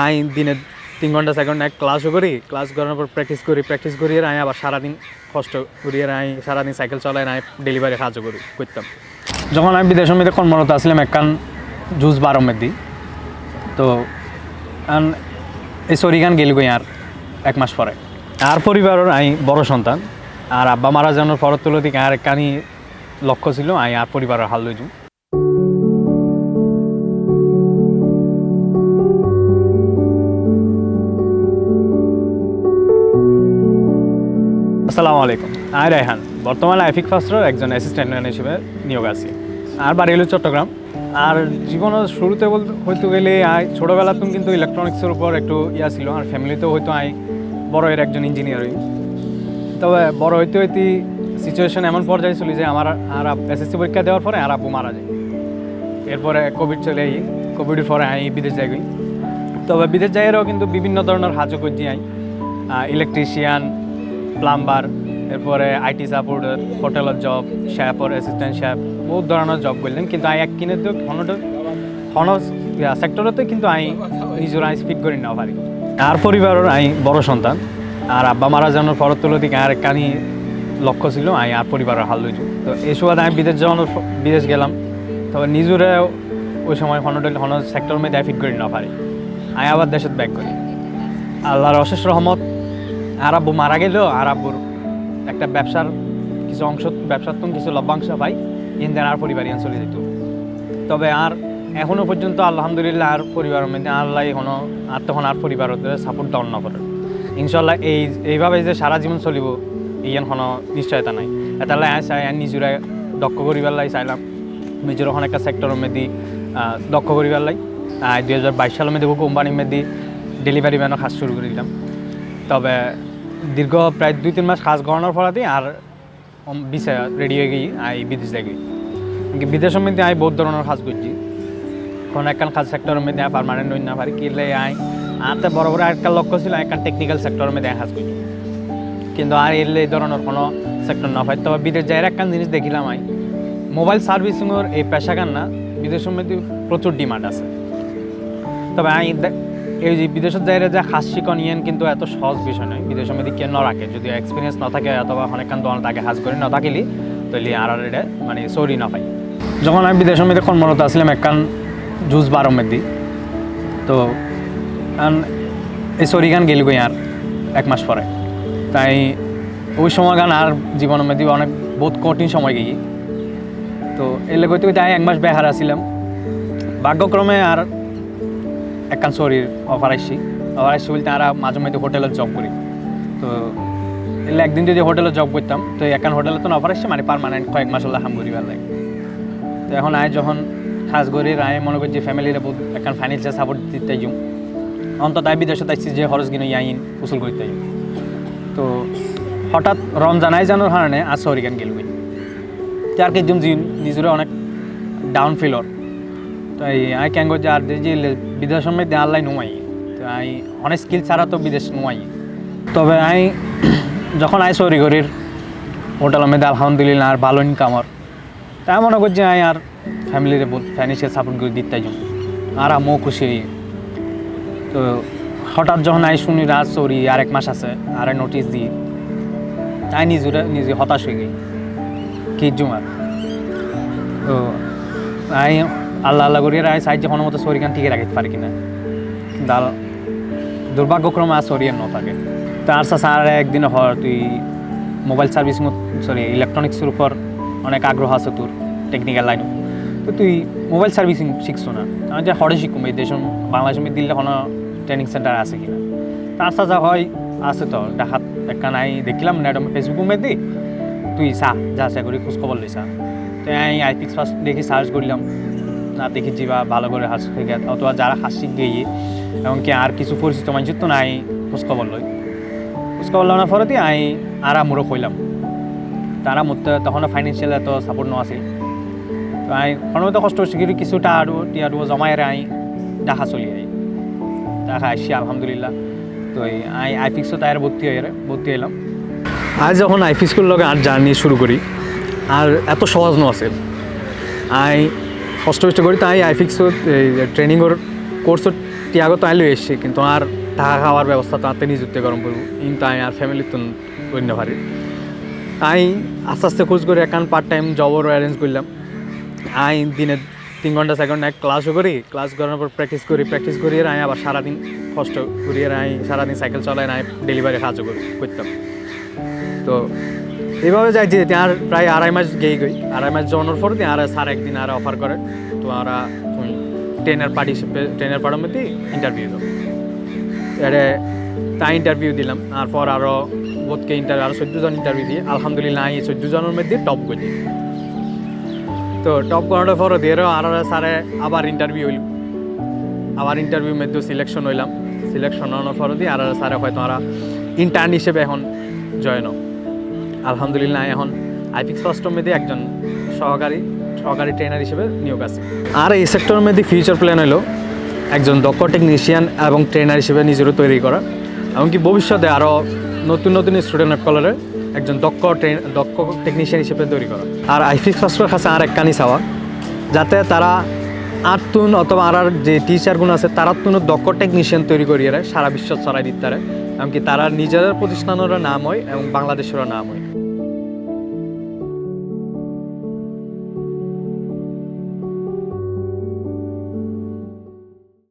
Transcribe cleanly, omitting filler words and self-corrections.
I দিনে 3 ঘন্টা 4 ঘন্টা ক্লাসও করি, ক্লাস করার পর প্র্যাকটিস করি আর আবার সারাদিন কষ্ট করি আর সারাদিন সাইকেল চালাই ডেলিভারি কাজও করতাম। যখন আমি বিদেশের মধ্যে কর্মরত আসলাম একখান জুস 12 মধ্যে, তো এই সরিগান গেল গই আর 1 মাস পরে। আর পরিবারের বড় সন্তান, আর আব্বা মারা যাওয়ার পর তুলো দিকে আর একখানি লক্ষ্য ছিল আর পরিবারের হাল লইজু। আসসালামু আলাইকুম, আমি রায়হান। বর্তমানে iFixFastর একজন অ্যাসিস্ট্যান্ট হিসেবে নিয়োগ আছি। আর বাড়ি হলো চট্টগ্রাম। আর জীবনের শুরুতে হয়তো গেলে ছোটোবেলাতেও কিন্তু ইলেকট্রনিক্সের উপর একটু ছিল। আর ফ্যামিলিতেও হয়তো বড় এর একজন ইঞ্জিনিয়ার হই। তবে বড় হইতে সিচুয়েশন এমন পর্যায়ে চলে যায়, আমার আর এসএসসি পরীক্ষা দেওয়ার পরে আর আব্বু মারা যায়। এরপরে কোভিড চলে কোভিডের পরে বিদেশ যাই। তবে বিদেশ যাইয়েরও কিন্তু বিভিন্ন ধরনের হাজও করছি ইলেকট্রিশিয়ান, প্লাম্বার, এরপরে আইটি সাপোর্টার, হোটেলের জব, শেফর, অ্যাসিস্ট্যান্ট শেফ, বহুত ধরনের জব করলেন। কিন্তু এক কিনে তো সেক্টরতে কিন্তু নিজের ফিট করি না পারি। আর পরিবারের বড় সন্তান, আর আব্বা মারা যাওয়ার পর তুলো দিকে আর একখানি লক্ষ্য ছিল আর পরিবারের হাল লইজু। তো এই সময় আমি বিদেশ গেলাম। তবে নিজেরা ওই সময় সেক্টর মধ্যে ফিট করি না পারি, আবার দেশত ব্যাক করি। আল্লাহর অশেষ রহমত, আর আব্বু মারা গেলেও আর আব্বুর একটা ব্যবসার কিছু অংশ, ব্যবসার তো কিছু লভ্যাংশ পাই, ইন্ডিয়ান আর পরিবার চলে যেত। তবে আর এখনও পর্যন্ত আলহামদুলিল্লাহ আর পরিবারের মধ্যে আল্লাহ তখন আর পরিবারের সাপোর্ট দেওয়ার না করে। ইনশাল্লাহ এইভাবে যে সারা জীবন চলিব ইয়ান কোনো নিশ্চয়তা নাই। এটা চাই নিজেরা দক্ষ করিবার লাই চাইলাম, নিজের ওখানে একটা সেক্টরের মধ্যে দক্ষ করিবার লাই। 2022 সালের মধ্যে কোম্পানির মধ্যে ডেলিভারি ম্যানও কাজ শুরু করে দিলাম। তবে দীর্ঘ প্রায় 2-3 মাস কাজ করানোর ফলে আর ভিসা রেডি হয়ে গিয়ে বিদেশ যাই। বিদেশের মধ্যে বহুত ধরনের কাজ করছি। কোনো একখান কাজ সেক্টরের মধ্যে পারমানেন্ট হই না পারি কিনলে আতে বড় বড় একটা লক্ষ্য ছিল একটা টেকনিক্যাল সেক্টরের মধ্যে কাজ করছি। কিন্তু আর এলে এই ধরনের কোনো সেক্টর না পাই। তবে বিদেশ যাই একখান জিনিস দেখিলাম মোবাইল সার্ভিসিংয়ের এই পেশাগার না বিদেশের মধ্যে প্রচুর ডিমান্ড আছে। তবে এই যে বিদেশের জায়গায় যে কাজ শিখন কিন্তু এত সহজ বিষয় নয়। বিদেশের মধ্যে কেন রাখে যদি এক্সপিরিয়েন্স না থাকে অথবা অনেকক্ষণ দোকান তাকে কাজ করে না থাকিলি তাহলে আর এটা মানে সরি না পাই। যখন আমি বিদেশের মধ্যে কর্মরত আসলাম একখান জুস 12 মধ্যে, তো এই সরি গান গেল গই আর 1 মাস পরে। তাই ওই সময় গান আর জীবনের মধ্যে অনেক বহুত কঠিন সময় গিয়ে। তো এলে করতে করতে 1 মাস বেহার আসছিলাম। ভাগ্যক্রমে আর একখান শরীর অফার আসছি বলতে আর মাঝে মধ্যে হোটেলের জব করি। তো এলে একদিন যদি হোটেলের জব করতাম তো একখান হোটেলে তো অফার আসছে মানে পারমানেন্ট কয়েক মাস হলে হাম করিবার লাগে। তো এখন যখন কাজ করি মনে করছি ফ্যামিলির বহুত একখান ফাইন্যান্সিয়াল সাপোর্ট দিতে যাই। অন্তত বিদেশে আসছি যে খরচ কিনে উসুল করতে যাই। তো হঠাৎ রমজান জানার কারণে আর সরিগান গেল যার কিছু নিজেরা অনেক ডাউন ফিলর। তো কেন করছে আর যে বিদেশের মধ্যে আল্লাহ নুমাই। তো অনেক স্কিল ছাড়া তো বিদেশ নুমাই। তবে যখন সরি করির হোটেলের মধ্যে আলহামদুলিল্লাহ আর ভালো ইনকামর, তাই মনে করছি আর ফ্যামিলির ফাইন্যান্সিয়াল সাপোর্ট করে দিতে যাই আর আমিও খুশি হই। তো হঠাৎ যখন শুনি রাজ সরি আর 1 মাস আছে আর নোটিশ দিই নিজে হতাশ হয়ে গই কি জুমার। তো আল্লাহ করি সাহায্য কোনো মতো সরিগান টিকে রাখতে পারি কিনা। ডাল দুর্ভাগ্যক্রমে আর সরিয়ার ন থাকে। তার সাথে আর একদিন তুই মোবাইল সার্ভিসিং ইলেকট্রনিক্সের উপর অনেক আগ্রহ আছে তোর টেকনিক্যাল লাইন, তো তুই মোবাইল সার্ভিসিং শিখছো না? আমি যে হরে শিখুম এই দেশ বাংলাদেশ দিল্লি কোনো ট্রেনিং সেন্টার আছে কিনা। তার সাথে হয় আছে তো দেখাত একটা দেখলাম ম্যাডাম ফেসবুক মধ্যে তুই যা করি খোঁজখবর লইসা। তো iFixFast দেখি সার্চ করলাম না, দেখি বা ভালো করে হাস শিখে অথবা যারা হাস শিখ গিয়ে এমনকি আর কিছু পরিচিত মানুষের তো খোঁজখবর লওয়ার পরে আর মোরও কইলাম তারা মধ্যে তখন ফাইন্যান্সিয়াল এত সাপোর্ট নেওয়া আছিল। তো কোনো কষ্ট শিখি কিছু টিয়ারু জমাই দেখা চলি দেখা আসছি আলহামদুলিল্লাহ। তো iFixও তাই ভর্তি এলাম। যখন iFixর লগে আর জার্নি শুরু করি আর এত সহজ ন আছে কষ্ট করি। তাই iFixর ট্রেনিংয়ের কোর্সও টিয়াগো তো আইলে এসছি কিন্তু আর থাকা খাওয়ার ব্যবস্থা তো আতে নিযুক্তি গরম করবো কিন্তু আমি আর ফ্যামিলি তো অন্য পারি আমি আস্তে আস্তে খোঁজ করে এখন পার্ট টাইম জবও অ্যারেঞ্জ করলাম আমি দিনে 3 ঘন্টা 4 ঘন্টা ক্লাসও করি ক্লাস করার পর প্র্যাকটিস করি আর আমি আবার সারাদিন কষ্ট করি আর আমি সারাদিন সাইকেল চালাই আমি ডেলিভারি কাজও করতাম তো এইভাবে যাইছি আর প্রায় 2.5 মাস গেই 2.5 মাস যাওয়ানোর পর আর স্যার একদিন আর অফার করে তোমরা তুমি ট্রেনের পাড়ার মধ্যে ইন্টারভিউ দাও এটা তাই ইন্টারভিউ দিলাম তারপর আরও বোধকে আরও 14 জন ইন্টারভিউ দিয়ে আলহামদুলিল্লাহ এই 14 জনের মধ্যে টপ করি তো টপ করার পর দিয়ে আর স্যারে আবার ইন্টারভিউ হইল আবার ইন্টারভিউ মধ্যে সিলেকশন হইলাম সিলেকশন হওয়ার পর দিয়ে আর স্যারে হয়তো তোমরা ইন্টার্ন হিসেবে এখন জয়েন হও আলহামদুলিল্লাহ এখন iFixFast মধ্যে একজন সহকারী ট্রেনার হিসেবে নিয়োগ আছে আর এই সেক্টরের মধ্যে ফিউচার প্ল্যান হলো একজন দক্ষ টেকনিশিয়ান এবং ট্রেনার হিসেবে নিজেরও তৈরি করা এমনকি ভবিষ্যতে আরও নতুন স্টুডেন্ট কলেজে একজন দক্ষ টেকনিশিয়ান হিসেবে তৈরি করা আর iFixFastর কাছে আর একখানি চাওয়া যাতে তারা আত্মুন অথবা আর যে টিচারগুলো আছে তারা তুন দক্ষ টেকনিশিয়ান তৈরি করিয়ে সারা বিশ্ব ছড়াই দিতে পারে এমনকি তারা নিজেদের প্রতিষ্ঠানেরও নাম হয় এবং বাংলাদেশেরও নাম হয়